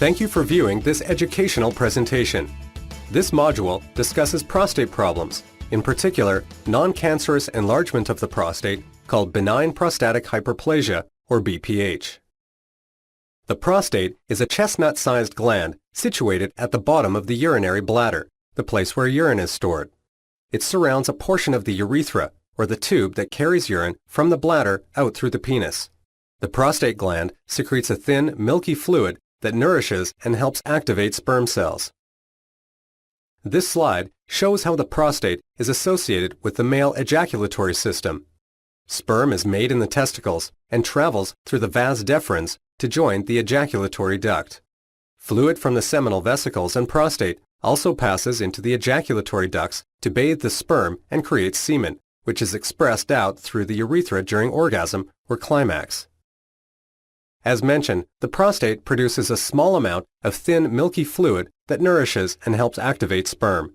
Thank you for viewing this educational presentation. This module discusses prostate problems, in particular, non-cancerous enlargement of the prostate called benign prostatic hyperplasia, or BPH. The prostate is a chestnut-sized gland situated at the bottom of the urinary bladder, the place where urine is stored. It surrounds a portion of the urethra, or the tube that carries urine from the bladder out through the penis. The prostate gland secretes a thin, milky fluid that nourishes and helps activate sperm cells. This slide shows how the prostate is associated with the male ejaculatory system. Sperm is made in the testicles and travels through the vas deferens to join the ejaculatory duct. Fluid from the seminal vesicles and prostate also passes into the ejaculatory ducts to bathe the sperm and create semen, which is expressed out through the urethra during orgasm or climax. As mentioned, the prostate produces a small amount of thin, milky fluid that nourishes and helps activate sperm.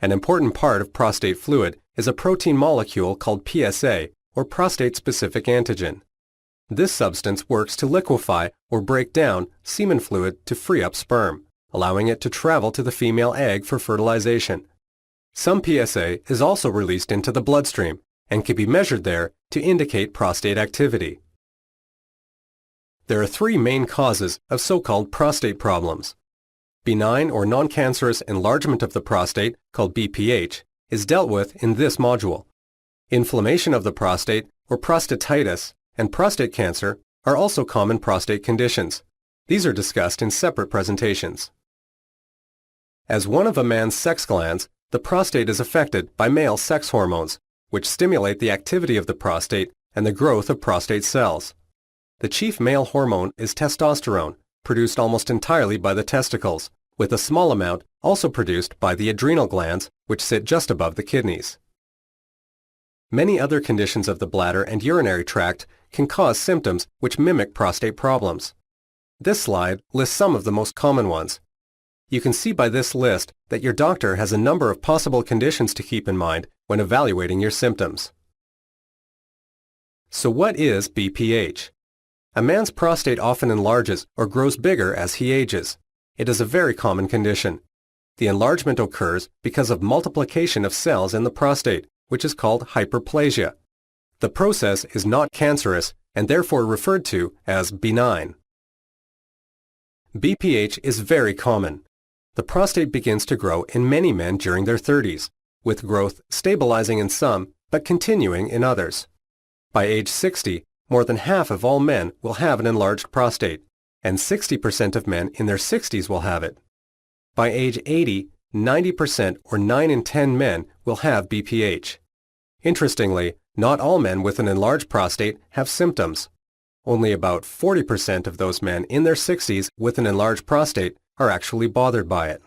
An important part of prostate fluid is a protein molecule called PSA, or prostate-specific antigen. This substance works to liquefy or break down semen fluid to free up sperm, allowing it to travel to the female egg for fertilization. Some PSA is also released into the bloodstream and can be measured there to indicate prostate activity. There are three main causes of so-called prostate problems. Benign or non-cancerous enlargement of the prostate, called BPH, is dealt with in this module. Inflammation of the prostate, or prostatitis, and prostate cancer are also common prostate conditions. These are discussed in separate presentations. As one of a man's sex glands, the prostate is affected by male sex hormones, which stimulate the activity of the prostate and the growth of prostate cells. The chief male hormone is testosterone, produced almost entirely by the testicles, with a small amount also produced by the adrenal glands, which sit just above the kidneys. Many other conditions of the bladder and urinary tract can cause symptoms which mimic prostate problems. This slide lists some of the most common ones. You can see by this list that your doctor has a number of possible conditions to keep in mind when evaluating your symptoms. So what is BPH? A man's prostate often enlarges or grows bigger as he ages. It is a very common condition. The enlargement occurs because of multiplication of cells in the prostate, which is called hyperplasia. The process is not cancerous and therefore referred to as benign. BPH is very common. The prostate begins to grow in many men during their 30s, with growth stabilizing in some but continuing in others. By age 60, more than half of all men will have an enlarged prostate, and 60% of men in their 60s will have it. By age 80, 90% or 9 in 10 men will have BPH. Interestingly, not all men with an enlarged prostate have symptoms. Only about 40% of those men in their 60s with an enlarged prostate are actually bothered by it.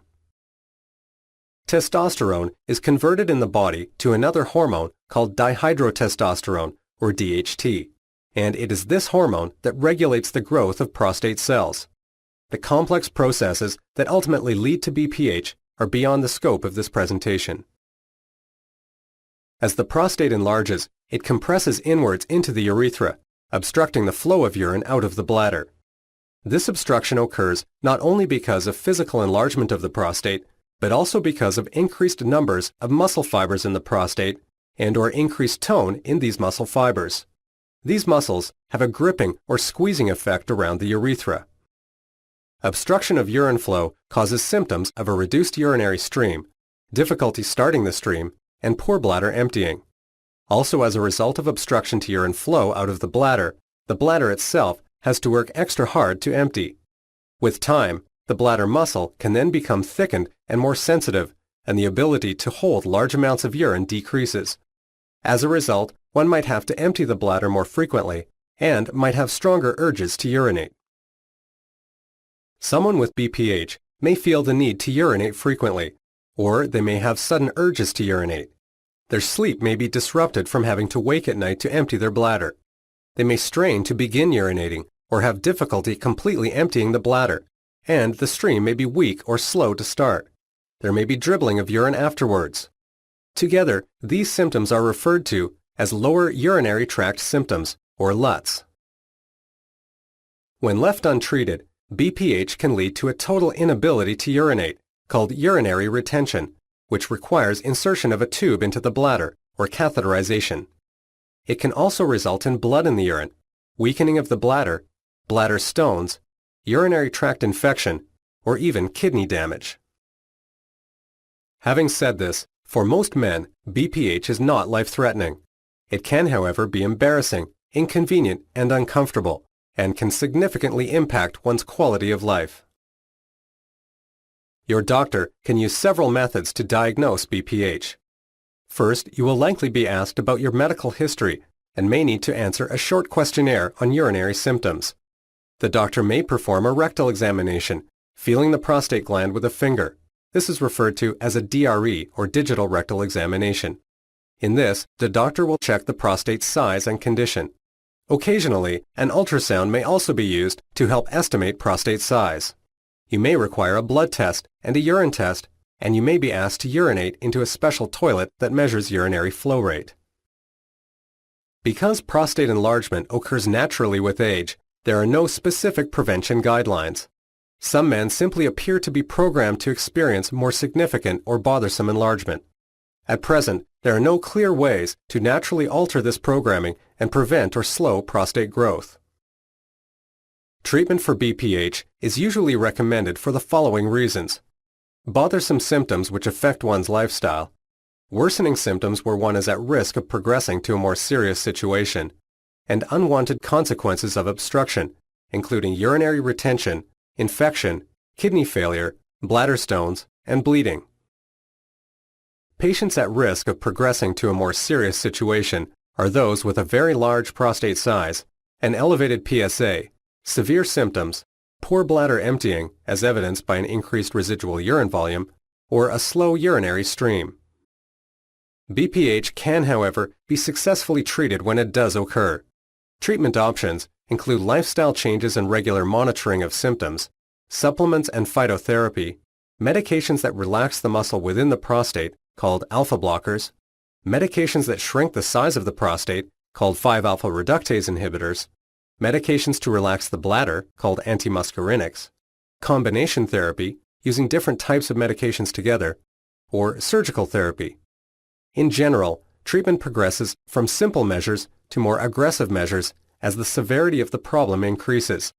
Testosterone is converted in the body to another hormone called dihydrotestosterone, or DHT, and it is this hormone that regulates the growth of prostate cells. The complex processes that ultimately lead to BPH are beyond the scope of this presentation. As the prostate enlarges, it compresses inwards into the urethra, obstructing the flow of urine out of the bladder. This obstruction occurs not only because of physical enlargement of the prostate, but also because of increased numbers of muscle fibers in the prostate and/or increased tone in these muscle fibers. These muscles have a gripping or squeezing effect around the urethra. Obstruction of urine flow causes symptoms of a reduced urinary stream, difficulty starting the stream, and poor bladder emptying. Also, as a result of obstruction to urine flow out of the bladder itself has to work extra hard to empty. With time, the bladder muscle can then become thickened and more sensitive, and the ability to hold large amounts of urine decreases. As a result, one might have to empty the bladder more frequently and might have stronger urges to urinate. Someone with BPH may feel the need to urinate frequently, or they may have sudden urges to urinate. Their sleep may be disrupted from having to wake at night to empty their bladder. They may strain to begin urinating or have difficulty completely emptying the bladder, and the stream may be weak or slow to start. There may be dribbling of urine afterwards. Together, these symptoms are referred to as lower urinary tract symptoms, or LUTS. When left untreated, BPH can lead to a total inability to urinate, called urinary retention, which requires insertion of a tube into the bladder, or catheterization. It can also result in blood in the urine, weakening of the bladder, bladder stones, urinary tract infection, or even kidney damage. Having said this, for most men, BPH is not life-threatening. It can, however, be embarrassing, inconvenient, and uncomfortable, and can significantly impact one's quality of life. Your doctor can use several methods to diagnose BPH. First, you will likely be asked about your medical history and may need to answer a short questionnaire on urinary symptoms. The doctor may perform a rectal examination, feeling the prostate gland with a finger. This is referred to as a DRE, or digital rectal examination. In this, the doctor will check the prostate's size and condition. Occasionally, an ultrasound may also be used to help estimate prostate size. You may require a blood test and a urine test, and you may be asked to urinate into a special toilet that measures urinary flow rate. Because prostate enlargement occurs naturally with age, there are no specific prevention guidelines. Some men simply appear to be programmed to experience more significant or bothersome enlargement. At present, there are no clear ways to naturally alter this programming and prevent or slow prostate growth. Treatment for BPH is usually recommended for the following reasons: bothersome symptoms which affect one's lifestyle, worsening symptoms where one is at risk of progressing to a more serious situation, and unwanted consequences of obstruction, including urinary retention, infection, kidney failure, bladder stones, and bleeding. Patients at risk of progressing to a more serious situation are those with a very large prostate size, an elevated PSA, severe symptoms, poor bladder emptying as evidenced by an increased residual urine volume, or a slow urinary stream. BPH can, however, be successfully treated when it does occur. Treatment options include lifestyle changes and regular monitoring of symptoms, supplements and phytotherapy, medications that relax the muscle within the prostate, called alpha blockers, medications that shrink the size of the prostate, called 5-alpha reductase inhibitors, medications to relax the bladder, called antimuscarinics, combination therapy, using different types of medications together, or surgical therapy. In general, treatment progresses from simple measures to more aggressive measures as the severity of the problem increases.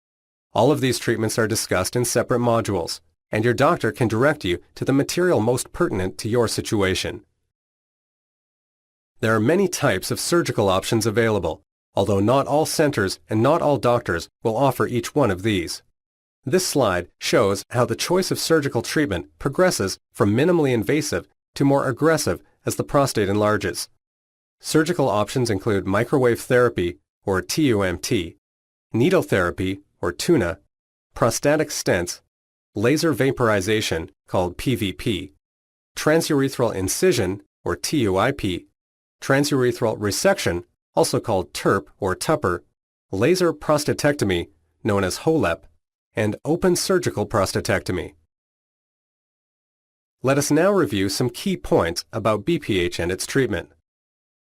All of these treatments are discussed in separate modules, and your doctor can direct you to the material most pertinent to your situation. There are many types of surgical options available, although not all centers and not all doctors will offer each one of these. This slide shows how the choice of surgical treatment progresses from minimally invasive to more aggressive as the prostate enlarges. Surgical options include microwave therapy, or TUMT, needle therapy, or TUNA, prostatic stents, laser vaporization, called PVP, transurethral incision, or TUIP, transurethral resection, also called TURP or TUPPER, laser prostatectomy, known as HOLEP, and open surgical prostatectomy. Let us now review some key points about BPH and its treatment.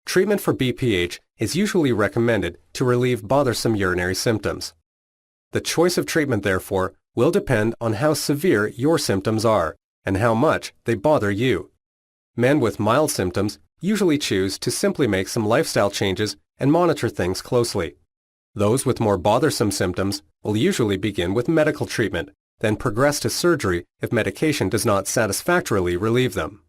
Treatment for BPH is usually recommended to relieve bothersome urinary symptoms. The choice of treatment, therefore, will depend on how severe your symptoms are and how much they bother you. Men with mild symptoms usually choose to simply make some lifestyle changes and monitor things closely. Those with more bothersome symptoms will usually begin with medical treatment, then progress to surgery if medication does not satisfactorily relieve them.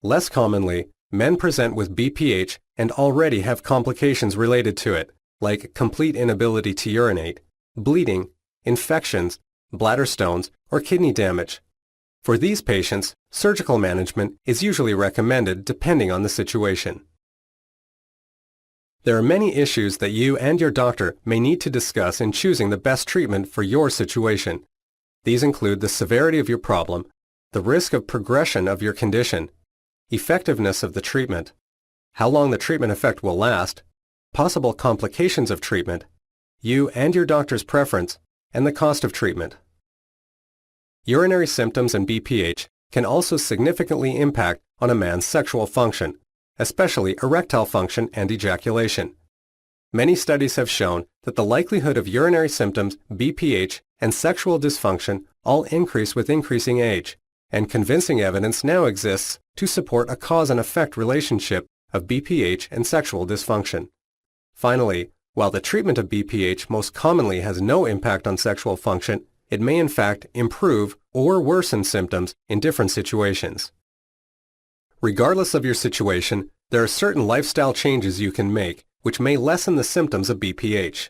Less commonly, men present with BPH and already have complications related to it, like complete inability to urinate, bleeding, infections, bladder stones, or kidney damage. For these patients, surgical management is usually recommended depending on the situation. There are many issues that you and your doctor may need to discuss in choosing the best treatment for your situation. These include the severity of your problem, the risk of progression of your condition, effectiveness of the treatment, how long the treatment effect will last, possible complications of treatment, you and your doctor's preference, and the cost of treatment. Urinary symptoms and BPH can also significantly impact on a man's sexual function, especially erectile function and ejaculation. many studies have shown that the likelihood of urinary symptoms, BPH, and sexual dysfunction all increase with increasing age, and convincing evidence now exists to support a cause and effect relationship of BPH and sexual dysfunction. Finally, while the treatment of BPH most commonly has no impact on sexual function, it may in fact improve or worsen symptoms in different situations. Regardless of your situation, there are certain lifestyle changes you can make which may lessen the symptoms of BPH.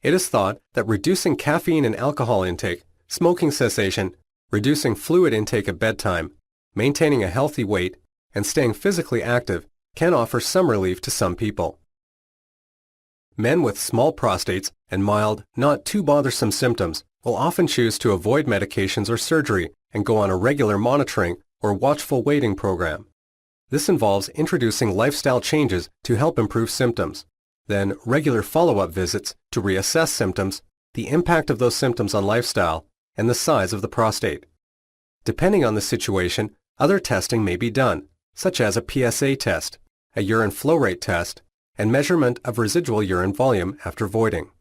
It is thought that reducing caffeine and alcohol intake, smoking cessation, reducing fluid intake at bedtime, maintaining a healthy weight, and staying physically active can offer some relief to some people. Men with small prostates and mild, not too bothersome symptoms will often choose to avoid medications or surgery and go on a regular monitoring or watchful waiting program. This involves introducing lifestyle changes to help improve symptoms, then regular follow-up visits to reassess symptoms, the impact of those symptoms on lifestyle, and the size of the prostate. Depending on the situation, other testing may be done, such as a PSA test, a urine flow rate test, and measurement of residual urine volume after voiding.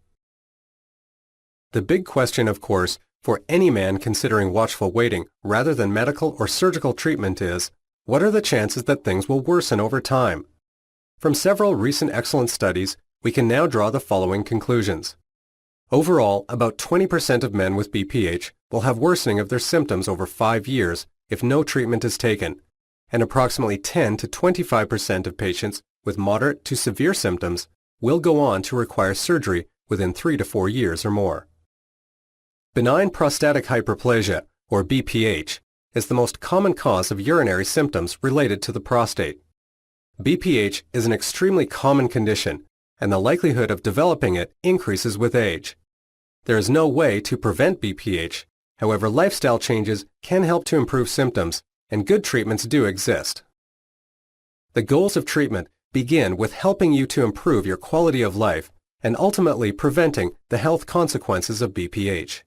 The big question, of course, for any man considering watchful waiting rather than medical or surgical treatment is, what are the chances that things will worsen over time? From several recent excellent studies, we can now draw the following conclusions. Overall, about 20% of men with BPH will have worsening of their symptoms over 5 years if no treatment is taken, and approximately 10 to 25% of patients with moderate to severe symptoms will go on to require surgery within 3 to 4 years or more. Benign prostatic hyperplasia, or BPH, is the most common cause of urinary symptoms related to the prostate. BPH is an extremely common condition, and the likelihood of developing it increases with age. There is no way to prevent BPH, however lifestyle changes can help to improve symptoms, and good treatments do exist. The goals of treatment begin with helping you to improve your quality of life and ultimately preventing the health consequences of BPH.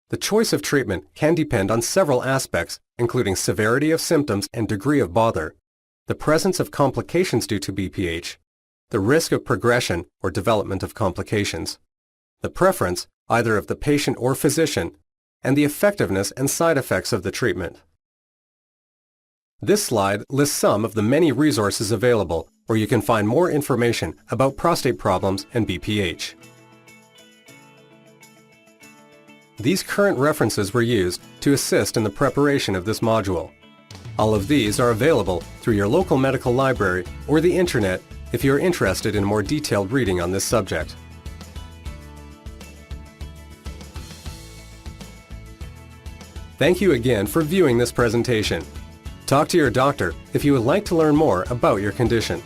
The choice of treatment can depend on several aspects, including severity of symptoms and degree of bother, the presence of complications due to BPH, the risk of progression or development of complications, the preference either of the patient or physician, and the effectiveness and side effects of the treatment. This slide lists some of the many resources available where you can find more information about prostate problems and BPH. These current references were used to assist in the preparation of this module. All of these are available through your local medical library or the internet if you are interested in more detailed reading on this subject. Thank you again for viewing this presentation. Talk to your doctor if you would like to learn more about your condition.